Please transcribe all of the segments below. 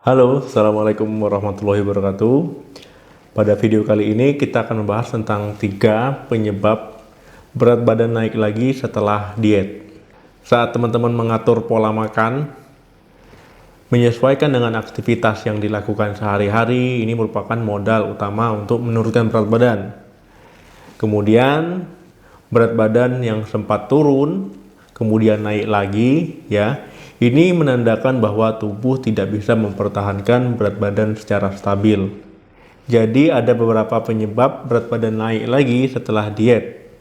Halo, Assalamualaikum warahmatullahi wabarakatuh. Pada video kali ini kita akan membahas tentang 3 penyebab berat badan naik lagi setelah diet. Saat teman-teman mengatur pola makan, menyesuaikan dengan aktivitas yang dilakukan sehari-hari, ini merupakan modal utama untuk menurunkan berat badan. Kemudian, berat badan yang sempat turun, kemudian naik lagi, ya. Ini menandakan bahwa tubuh tidak bisa mempertahankan berat badan secara stabil. Jadi ada beberapa penyebab berat badan naik lagi setelah diet.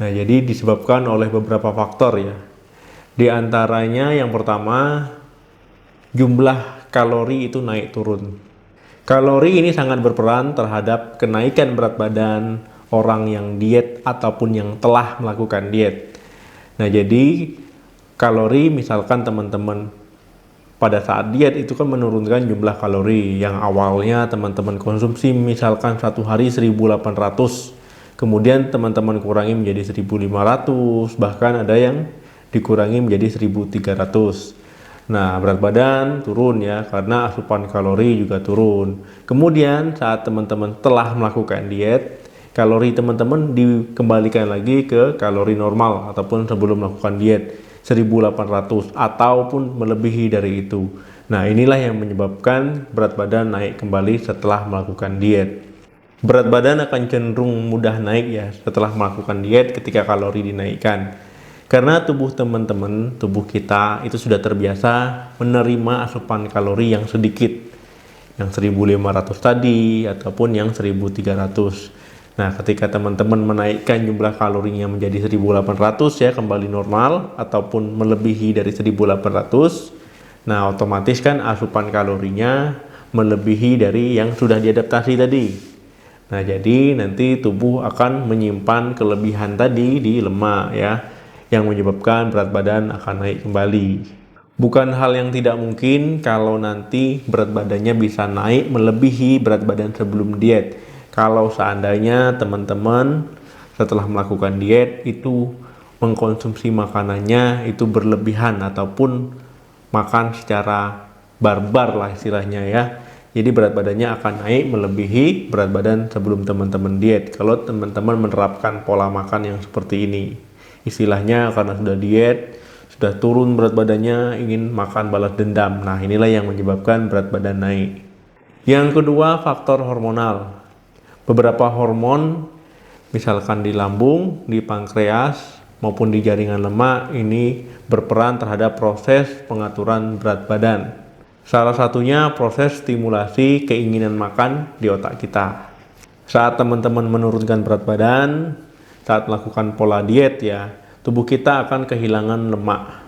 Nah, jadi disebabkan oleh beberapa faktor ya. Di antaranya yang pertama, jumlah kalori itu naik turun. Kalori ini sangat berperan terhadap kenaikan berat badan orang yang diet ataupun yang telah melakukan diet. Nah, jadi kalori, misalkan teman-teman pada saat diet itu kan menurunkan jumlah kalori yang awalnya teman-teman konsumsi misalkan satu hari 1800, kemudian teman-teman kurangi menjadi 1500, bahkan ada yang dikurangi menjadi 1300. Nah, berat badan turun ya karena asupan kalori juga turun. Kemudian saat teman-teman telah melakukan diet, kalori teman-teman dikembalikan lagi ke kalori normal ataupun sebelum melakukan diet 1800 ataupun melebihi dari itu. Nah, inilah yang menyebabkan berat badan naik kembali setelah melakukan diet. Berat badan akan cenderung mudah naik ya setelah melakukan diet ketika kalori dinaikkan. Karena tubuh teman-teman, tubuh kita itu sudah terbiasa menerima asupan kalori yang sedikit. Yang 1500 tadi ataupun yang 1300. Nah, ketika teman-teman menaikkan jumlah kalorinya menjadi 1800 ya, kembali normal ataupun melebihi dari 1800, nah otomatis kan asupan kalorinya melebihi dari yang sudah diadaptasi tadi. Nah, jadi nanti tubuh akan menyimpan kelebihan tadi di lemak ya, yang menyebabkan berat badan akan naik kembali. Bukan hal yang tidak mungkin kalau nanti berat badannya bisa naik melebihi berat badan sebelum diet. Kalau seandainya teman-teman setelah melakukan diet itu mengkonsumsi makanannya itu berlebihan ataupun makan secara barbar lah istilahnya ya. Jadi berat badannya akan naik melebihi berat badan sebelum teman-teman diet. Kalau teman-teman menerapkan pola makan yang seperti ini. Istilahnya karena sudah diet, sudah turun berat badannya, ingin makan balas dendam. Nah, inilah yang menyebabkan berat badan naik. Yang kedua, faktor hormonal. Beberapa hormon, misalkan di lambung, di pankreas, maupun di jaringan lemak, ini berperan terhadap proses pengaturan berat badan. Salah satunya proses stimulasi keinginan makan di otak kita. Saat teman-teman menurunkan berat badan, saat melakukan pola diet ya, tubuh kita akan kehilangan lemak.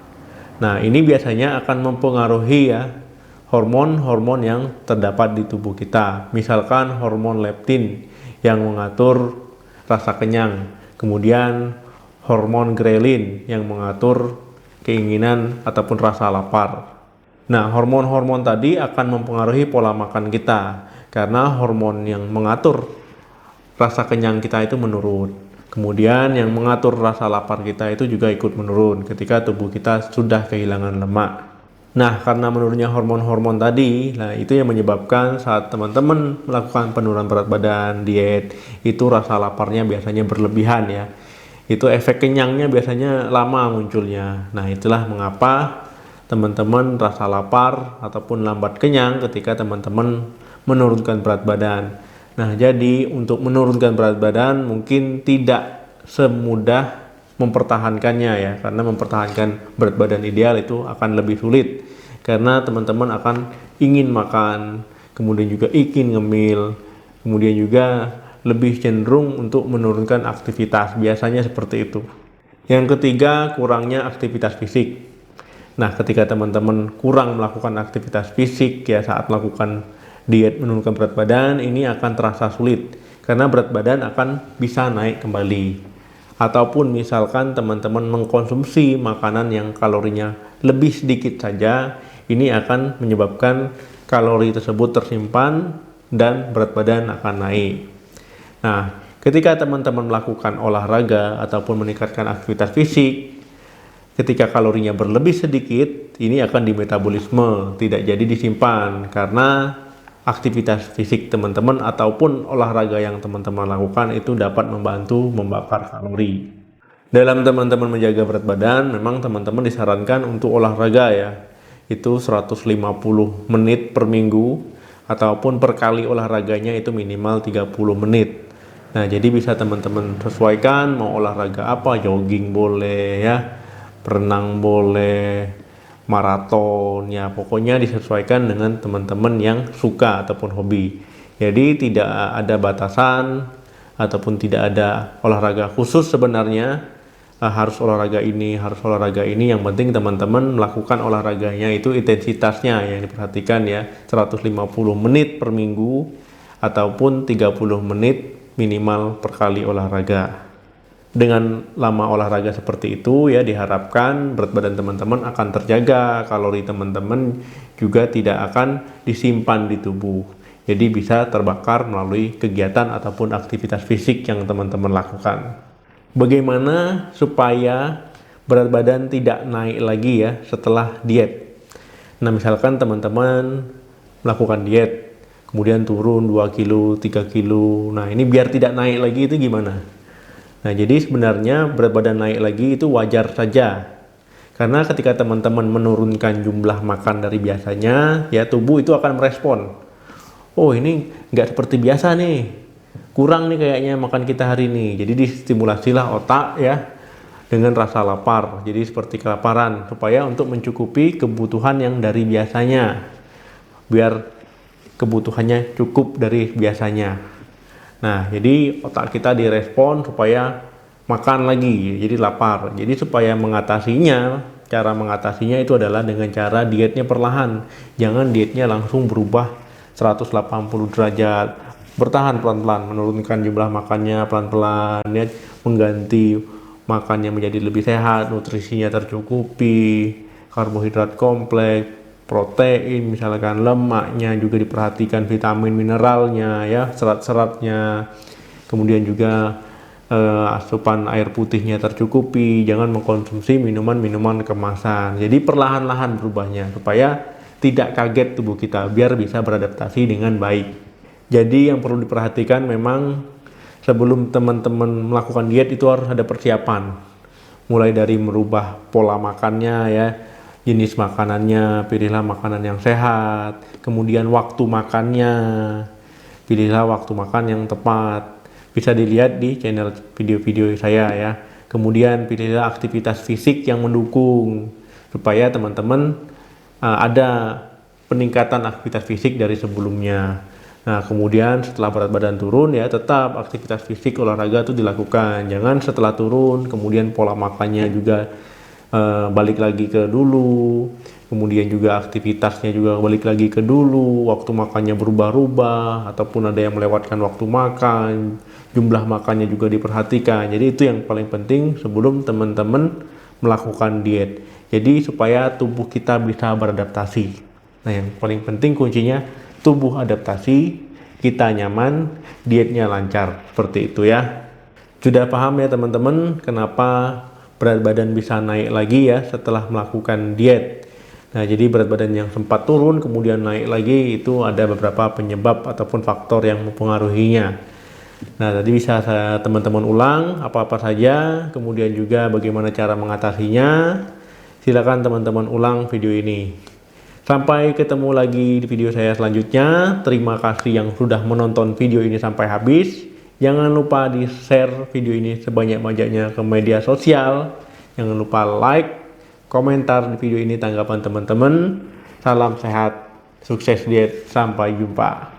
Nah, ini biasanya akan mempengaruhi ya hormon-hormon yang terdapat di tubuh kita. Misalkan hormon leptin yang mengatur rasa kenyang, kemudian hormon grelin yang mengatur keinginan ataupun rasa lapar. Nah, hormon-hormon tadi akan mempengaruhi pola makan kita karena hormon yang mengatur rasa kenyang kita itu menurun. Kemudian yang mengatur rasa lapar kita itu juga ikut menurun ketika tubuh kita sudah kehilangan lemak. Nah, karena menurunnya hormon-hormon tadi, nah itu yang menyebabkan saat teman-teman melakukan penurunan berat badan, diet, itu rasa laparnya biasanya berlebihan ya. Itu efek kenyangnya biasanya lama munculnya. Nah, itulah mengapa teman-teman rasa lapar ataupun lambat kenyang ketika teman-teman menurunkan berat badan. Nah, jadi untuk menurunkan berat badan mungkin tidak semudah mempertahankannya ya, karena mempertahankan berat badan ideal itu akan lebih sulit karena teman-teman akan ingin makan, kemudian juga ingin ngemil, kemudian juga lebih cenderung untuk menurunkan aktivitas, biasanya seperti itu. Yang ketiga, kurangnya aktivitas fisik. Nah, ketika teman-teman kurang melakukan aktivitas fisik ya saat melakukan diet menurunkan berat badan, ini akan terasa sulit karena berat badan akan bisa naik kembali. Ataupun misalkan teman-teman mengkonsumsi makanan yang kalorinya lebih sedikit saja, ini akan menyebabkan kalori tersebut tersimpan dan berat badan akan naik. Nah, ketika teman-teman melakukan olahraga ataupun meningkatkan aktivitas fisik, Ketika kalorinya berlebih sedikit, ini akan dimetabolisme, tidak jadi disimpan karena aktivitas fisik teman-teman ataupun olahraga yang teman-teman lakukan itu dapat membantu membakar kalori. Dalam teman-teman menjaga berat badan, memang teman-teman disarankan untuk olahraga ya, itu 150 menit per minggu ataupun per kali olahraganya itu minimal 30 menit. Nah, jadi bisa teman-teman sesuaikan mau olahraga apa, jogging boleh ya, berenang boleh, maraton ya, pokoknya disesuaikan dengan teman-teman yang suka ataupun hobi. Jadi tidak ada batasan ataupun tidak ada olahraga khusus sebenarnya, harus olahraga ini, yang penting teman-teman melakukan olahraganya itu intensitasnya yang diperhatikan ya, 150 menit per minggu ataupun 30 menit minimal per kali olahraga. Dengan lama olahraga seperti itu ya, diharapkan berat badan teman-teman akan terjaga, kalori teman-teman juga tidak akan disimpan di tubuh. Jadi bisa terbakar melalui kegiatan ataupun aktivitas fisik yang teman-teman lakukan. Bagaimana supaya berat badan tidak naik lagi ya setelah diet? Nah, misalkan teman-teman melakukan diet, kemudian turun 2 kilo, 3 kilo. Nah, ini biar tidak naik lagi itu gimana? Nah, jadi sebenarnya berat badan naik lagi itu wajar saja. Karena ketika teman-teman menurunkan jumlah makan dari biasanya, ya tubuh itu akan merespon. Oh, ini nggak seperti biasa nih. Kurang nih kayaknya makan kita hari ini. Jadi distimulasilah otak ya dengan rasa lapar. Jadi seperti kelaparan supaya untuk mencukupi kebutuhan yang dari biasanya. Biar kebutuhannya cukup dari biasanya. Nah, jadi otak kita direspon supaya makan lagi, jadi lapar. Jadi supaya mengatasinya, cara mengatasinya itu adalah dengan cara dietnya perlahan. Jangan dietnya langsung berubah 180 derajat. Bertahan pelan-pelan, menurunkan jumlah makannya pelan-pelan, ya, mengganti makannya menjadi lebih sehat, nutrisinya tercukupi, karbohidrat kompleks, protein, misalkan lemaknya juga diperhatikan, vitamin mineralnya ya, serat-seratnya, kemudian juga asupan air putihnya tercukupi, jangan mengkonsumsi minuman-minuman kemasan. Jadi perlahan-lahan berubahnya supaya tidak kaget tubuh kita, biar bisa beradaptasi dengan baik. Jadi yang perlu diperhatikan memang sebelum teman-teman melakukan diet itu harus ada persiapan, mulai dari merubah pola makannya ya, jenis makanannya, pilihlah makanan yang sehat, kemudian waktu makannya, pilihlah waktu makan yang tepat, bisa dilihat di channel video-video saya ya. Kemudian pilihlah aktivitas fisik yang mendukung, supaya teman-teman ada peningkatan aktivitas fisik dari sebelumnya. Nah, kemudian setelah berat badan turun ya, tetap aktivitas fisik olahraga itu dilakukan, jangan setelah turun kemudian pola makannya juga balik lagi ke dulu, kemudian juga aktivitasnya juga balik lagi ke dulu, waktu makannya berubah-ubah ataupun ada yang melewatkan waktu makan, jumlah makannya juga diperhatikan. Jadi itu yang paling penting sebelum teman-teman melakukan diet, jadi supaya tubuh kita bisa beradaptasi. Nah, yang paling penting kuncinya tubuh adaptasi, kita nyaman, dietnya lancar, seperti itu ya. Sudah paham ya teman-teman kenapa berat badan bisa naik lagi ya setelah melakukan diet. Nah, jadi berat badan yang sempat turun kemudian naik lagi itu ada beberapa penyebab ataupun faktor yang mempengaruhinya. Nah, tadi bisa teman-teman ulang apa-apa saja, kemudian juga bagaimana cara mengatasinya. Silakan teman-teman ulang video ini. Sampai ketemu lagi di video saya selanjutnya. Terima kasih yang sudah menonton video ini sampai habis. Jangan lupa di-share video ini sebanyak-banyaknya ke media sosial. Jangan lupa like, komentar di video ini tanggapan teman-teman. Salam sehat, sukses diet, sampai jumpa.